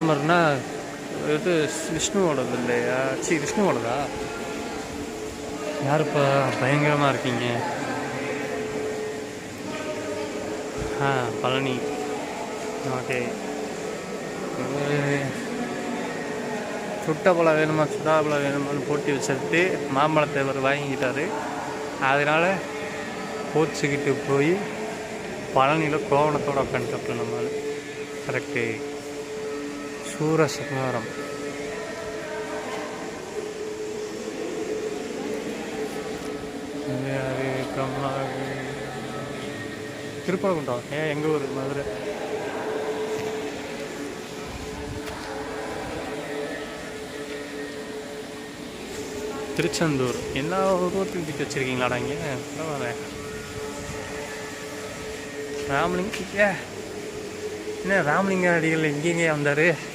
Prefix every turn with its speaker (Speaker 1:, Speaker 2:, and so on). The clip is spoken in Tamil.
Speaker 1: மறுனா இது விஷ்ணுவோடது இல்லையா? விஷ்ணுவோடதா? யாருப்பா பயங்கரமாக இருக்கீங்க? பழனி. ஓகே. சுட்ட பழம் வேணுமா சுடா பழம் வேணுமான்னு போட்டி வச்சுட்டு மாம்பழத்தை இவர் வாங்கிக்கிட்டாரு. அதனால் கோச்சிக்கிட்டு போய் பழனியில் கோவணத்தோடு உட்காந்துட்டப்பல நம்மளால். கரெக்டு. சூரசம்ஹாரம். திருப்பரங்குன்றம். எங்கள் ஊர் மதுரை. திருச்செந்தூர். எல்லா உருவத்தையும் தூக்கி வச்சுருக்கீங்களாடா இங்கே? பரவாயில்ல. ராமலிங்க என்ன ராமலிங்க அடிகள் எங்கேங்க வந்தார்?